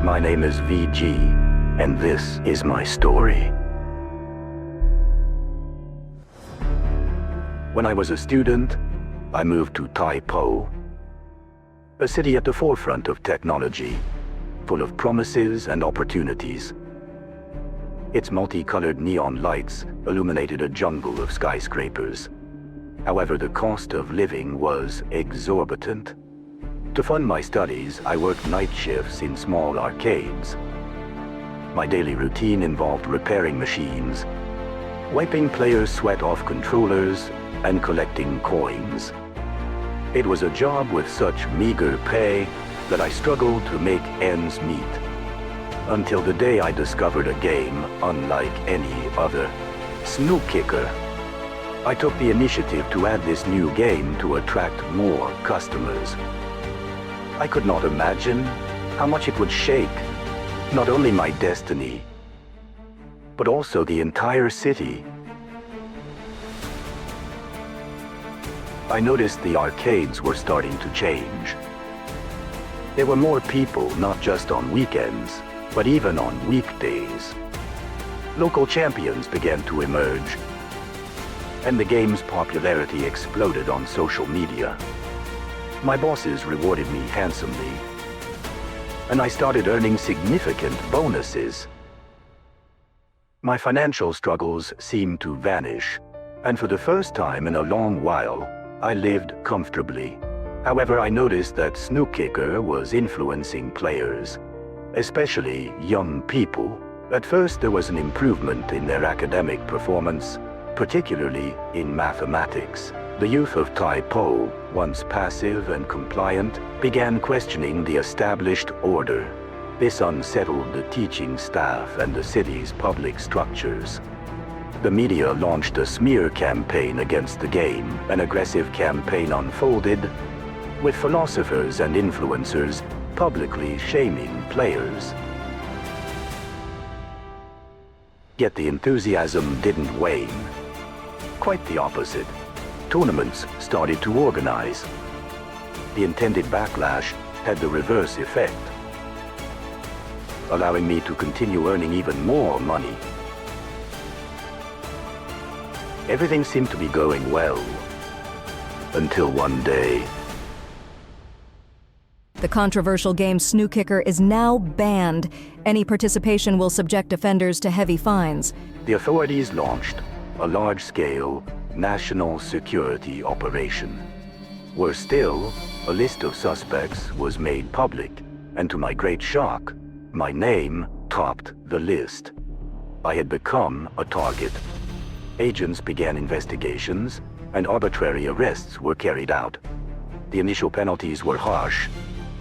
My name is VG, and this is my story. When I was a student, I moved to Tai-Poh, a city at the forefront of technology, full of promises and opportunities. Its multicolored neon lights illuminated a jungle of skyscrapers. However, the cost of living was exorbitant. To fund my studies, I worked night shifts in small arcades. My daily routine involved repairing machines, wiping players' sweat off controllers, and collecting coins. It was a job with such meager pay that I struggled to make ends meet. Until the day I discovered a game unlike any other, Snookicker. I took the initiative to add this new game to attract more customers. I could not imagine how much it would shake not only my destiny, but also the entire city. I noticed the arcades were starting to change. There were more people, not just on weekends, but even on weekdays. Local champions began to emerge, and the game's popularity exploded on social media. My bosses rewarded me handsomely, and I started earning significant bonuses. My financial struggles seemed to vanish, and for the first time in a long while, I lived comfortably. However, I noticed that Snookicker was influencing players, especially young people. At first, there was an improvement in their academic performance, particularly in mathematics. The youth of Tai-Poh, once passive and compliant, began questioning the established order. This unsettled the teaching staff and the city's public structures. The media launched a smear campaign against the game. An aggressive campaign unfolded, with philosophers and influencers publicly shaming players. Yet the enthusiasm didn't wane. Quite the opposite. Tournaments started to organize. The intended backlash had the reverse effect, allowing me to continue earning even more money. Everything seemed to be going well, until one day. The controversial game Snookicker is now banned. Any participation will subject offenders to heavy fines. The authorities launched a large-scale national security operation. Worse still, a list of suspects was made public, and to my great shock, my name topped the list. I had become a target. Agents began investigations, and arbitrary arrests were carried out. The initial penalties were harsh,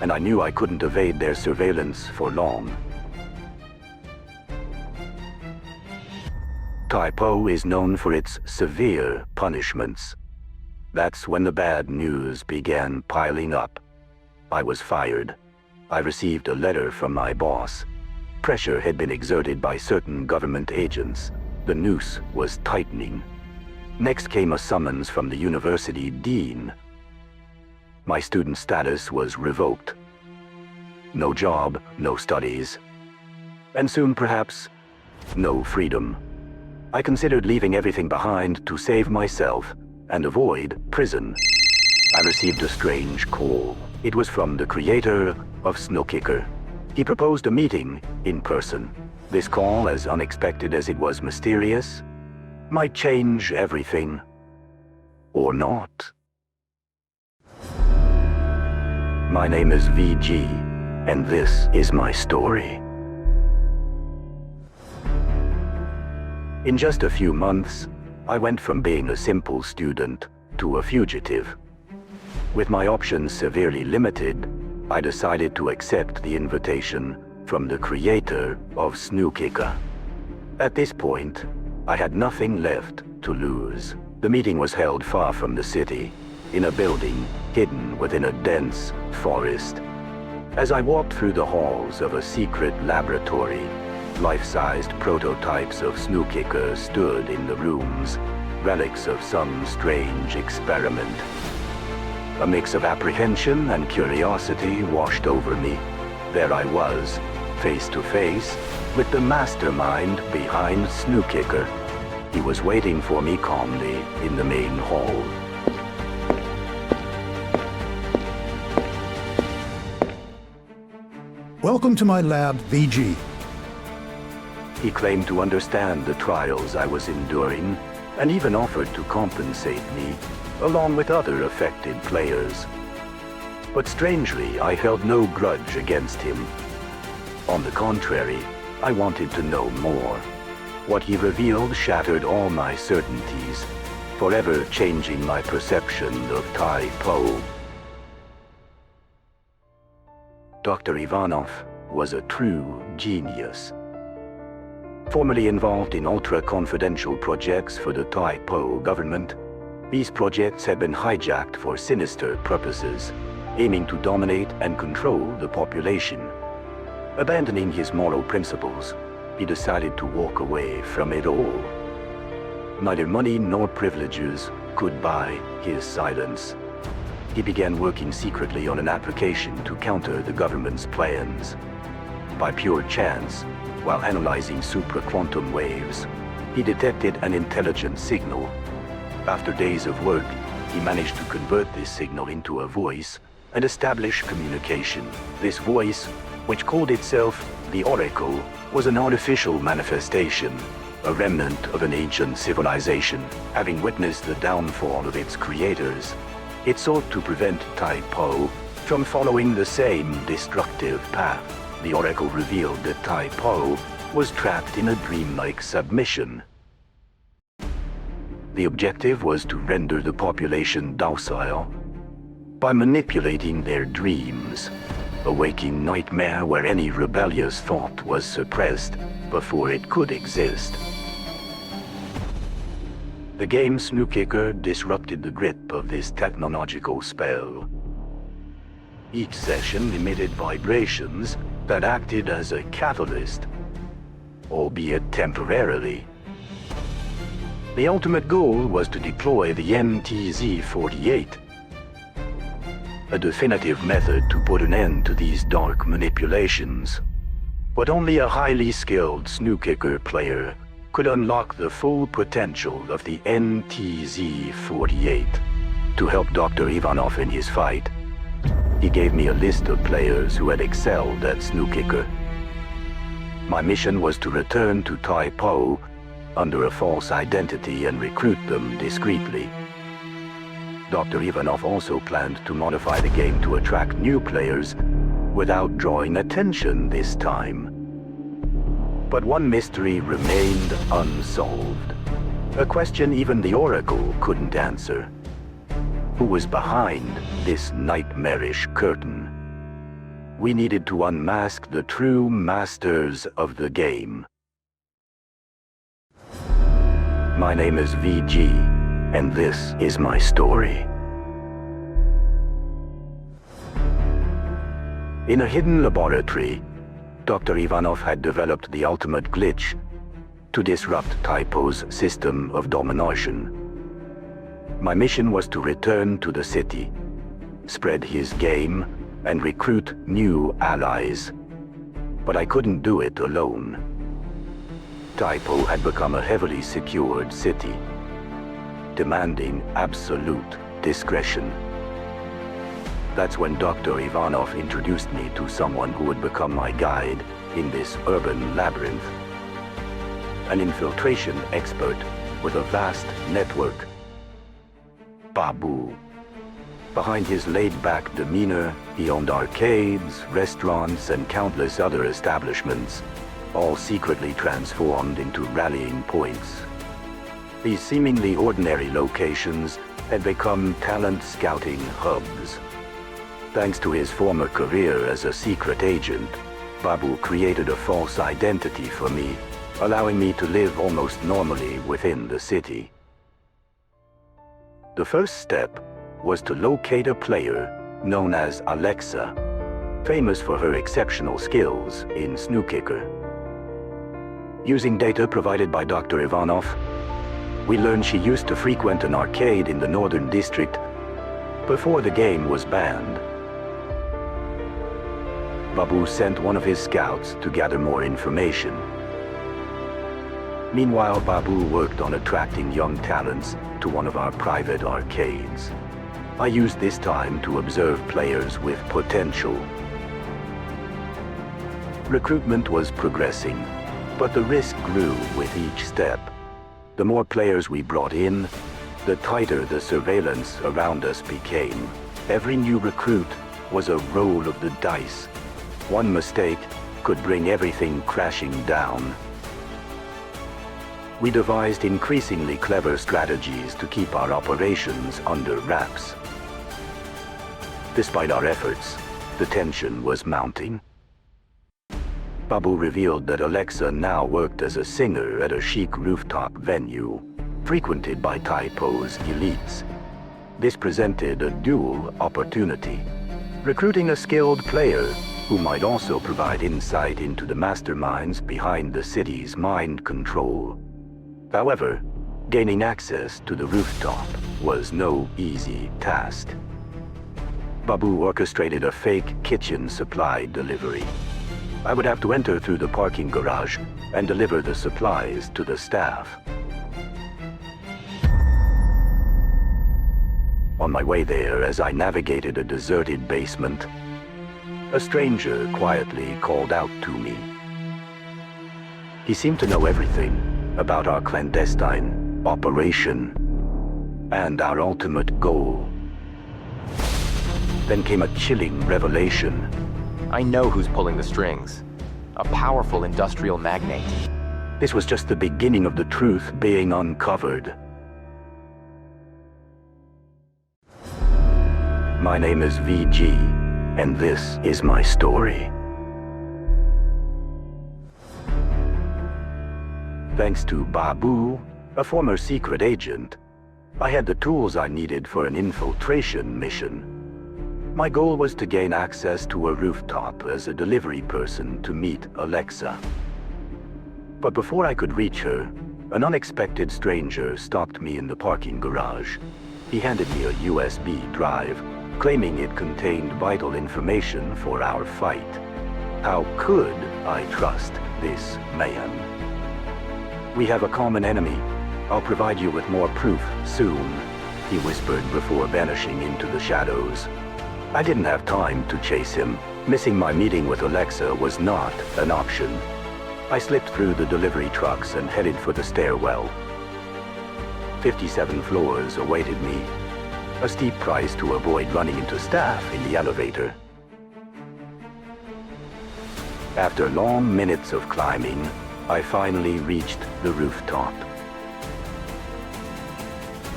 and I knew I couldn't evade their surveillance for long. Tai-Poh is known for its severe punishments. That's when the bad news began piling up. I was fired. I received a letter from my boss. Pressure had been exerted by certain government agents. The noose was tightening. Next came a summons from the university dean. My student status was revoked. No job, no studies, and soon perhaps, no freedom. I considered leaving everything behind to save myself and avoid prison. I received a strange call. It was from the creator of Snookicker. He proposed a meeting in person. This call, as unexpected as it was mysterious, might change everything. Or not. My name is VG, and this is my story. In just a few months, I went from being a simple student to a fugitive. With my options severely limited, I decided to accept the invitation from the creator of Snookicker. At this point, I had nothing left to lose. The meeting was held far from the city, in a building hidden within a dense forest. As I walked through the halls of a secret laboratory, life-sized prototypes of Snookicker stood in the rooms, relics of some strange experiment. A mix of apprehension and curiosity washed over me. There I was, face to face with the mastermind behind Snookicker. He was waiting for me calmly in the main hall. Welcome to my lab, VG. He claimed to understand the trials I was enduring and even offered to compensate me, along with other affected players. But strangely, I held no grudge against him. On the contrary, I wanted to know more. What he revealed shattered all my certainties, forever changing my perception of Tai-Poh. Dr. Ivanov was a true genius. Formerly involved in ultra-confidential projects for the Tai-Poh government, these projects had been hijacked for sinister purposes, aiming to dominate and control the population. Abandoning his moral principles, he decided to walk away from it all. Neither money nor privileges could buy his silence. He began working secretly on an application to counter the government's plans. By pure chance, while analyzing supraquantum waves, he detected an intelligent signal. After days of work, he managed to convert this signal into a voice and establish communication. This voice, which called itself the Oracle, was an artificial manifestation, a remnant of an ancient civilization. Having witnessed the downfall of its creators, it sought to prevent Tai-Poh from following the same destructive path. The Oracle revealed that Tai-Poh was trapped in a dreamlike submission. The objective was to render the population docile by manipulating their dreams, a waking nightmare where any rebellious thought was suppressed before it could exist. The game Snookicker disrupted the grip of this technological spell. Each session emitted vibrations that acted as a catalyst, albeit temporarily. The ultimate goal was to deploy the NTZ-48, a definitive method to put an end to these dark manipulations. But only a highly skilled Snookicker player could unlock the full potential of the NTZ-48. To help Dr. Ivanov in his fight, he gave me a list of players who had excelled at Snookicker. My mission was to return to Tai-Poh under a false identity and recruit them discreetly. Dr. Ivanov also planned to modify the game to attract new players without drawing attention this time. But one mystery remained unsolved, a question even the Oracle couldn't answer. Who was behind this nightmarish curtain? We needed to unmask the true masters of the game. My name is VG, and this is my story. In a hidden laboratory, Dr. Ivanov had developed the ultimate glitch to disrupt Tai-Poh's system of domination. My mission was to return to the city, spread his game, and recruit new allies. But I couldn't do it alone. Tai-Poh had become a heavily secured city, demanding absolute discretion. That's when Dr. Ivanov introduced me to someone who would become my guide in this urban labyrinth. An infiltration expert with a vast network. Babu. Behind his laid-back demeanor, he owned arcades, restaurants, and countless other establishments, all secretly transformed into rallying points. These seemingly ordinary locations had become talent scouting hubs. Thanks to his former career as a secret agent, Babu created a false identity for me, allowing me to live almost normally within the city. The first step was to locate a player known as Alexa, famous for her exceptional skills in Snookicker. Using data provided by Dr. Ivanov, we learned she used to frequent an arcade in the Northern District before the game was banned. Babu sent one of his scouts to gather more information. Meanwhile, Babu worked on attracting young talents to one of our private arcades. I used this time to observe players with potential. Recruitment was progressing, but the risk grew with each step. The more players we brought in, the tighter the surveillance around us became. Every new recruit was a roll of the dice. One mistake could bring everything crashing down. We devised increasingly clever strategies to keep our operations under wraps. Despite our efforts, the tension was mounting. Babu revealed that Alexa now worked as a singer at a chic rooftop venue, frequented by Tai-Poh's elites. This presented a dual opportunity: recruiting a skilled player who might also provide insight into the masterminds behind the city's mind control. However, gaining access to the rooftop was no easy task. Babu orchestrated a fake kitchen supply delivery. I would have to enter through the parking garage and deliver the supplies to the staff. On my way there, as I navigated a deserted basement, a stranger quietly called out to me. He seemed to know everything about our clandestine operation and our ultimate goal. Then came a chilling revelation. I know who's pulling the strings. A powerful industrial magnate. This was just the beginning of the truth being uncovered. My name is VG, and this is my story. Thanks to Babu, a former secret agent, I had the tools I needed for an infiltration mission. My goal was to gain access to a rooftop as a delivery person to meet Alexa. But before I could reach her, an unexpected stranger stopped me in the parking garage. He handed me a USB drive, claiming it contained vital information for our fight. How could I trust this man? We have a common enemy. I'll provide you with more proof soon, he whispered before vanishing into the shadows. I didn't have time to chase him. Missing my meeting with Alexa was not an option. I slipped through the delivery trucks and headed for the stairwell. 57 floors awaited me, a steep price to avoid running into staff in the elevator. After long minutes of climbing, I finally reached the rooftop.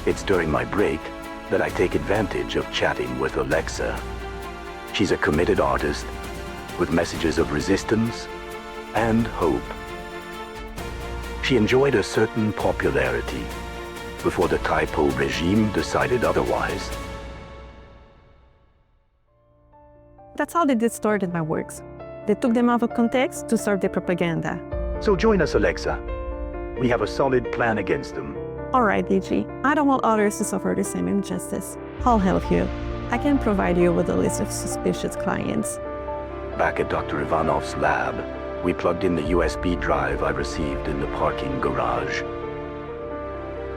It's during my break that I take advantage of chatting with Alexa. She's a committed artist with messages of resistance and hope. She enjoyed a certain popularity before the Tai-Poh regime decided otherwise. That's how they distorted my works. They took them out of context to serve their propaganda. So join us, Alexa. We have a solid plan against them. All right, DG. I don't want others to suffer the same injustice. I'll help you. I can provide you with a list of suspicious clients. Back at Dr. Ivanov's lab, we plugged in the USB drive I received in the parking garage.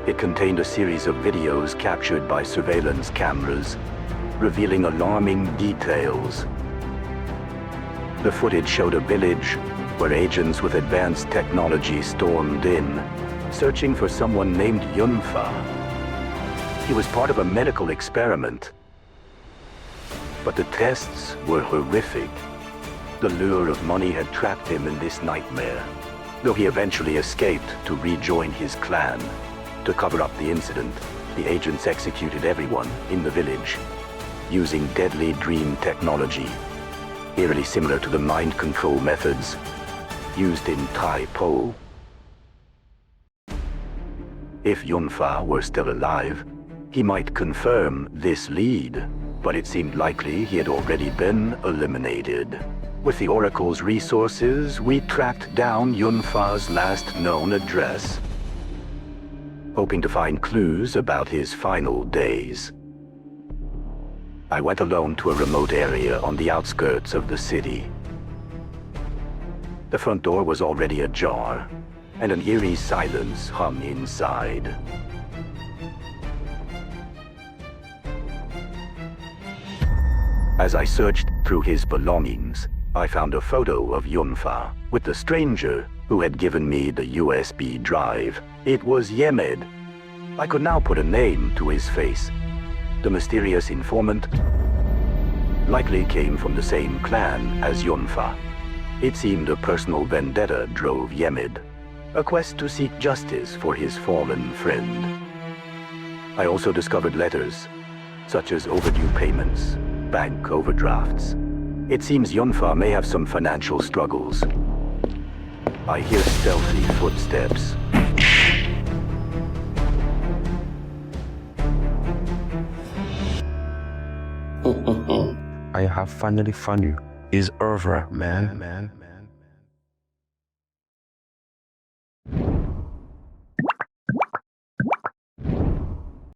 It contained a series of videos captured by surveillance cameras, revealing alarming details. The footage showed a village where agents with advanced technology stormed in, searching for someone named Yunfa. He was part of a medical experiment. But the tests were horrific. The lure of money had trapped him in this nightmare, though he eventually escaped to rejoin his clan. To cover up the incident, the agents executed everyone in the village, using deadly dream technology, eerily similar to the mind control methods used in Tai-Poh. If Yunfa were still alive, he might confirm this lead, but it seemed likely he had already been eliminated. With the Oracle's resources, we tracked down Yunfa's last known address, hoping to find clues about his final days. I went alone to a remote area on the outskirts of the city. The front door was already ajar, and an eerie silence hung inside. As I searched through his belongings, I found a photo of Yunfa with the stranger who had given me the USB drive. It was Yemed. I could now put a name to his face. The mysterious informant likely came from the same clan as Yunfa. It seemed a personal vendetta drove Yemed, a quest to seek justice for his fallen friend. I also discovered letters, such as overdue payments, bank overdrafts. It seems Yunfa may have some financial struggles. I hear stealthy footsteps. I have finally found you. It's over, man.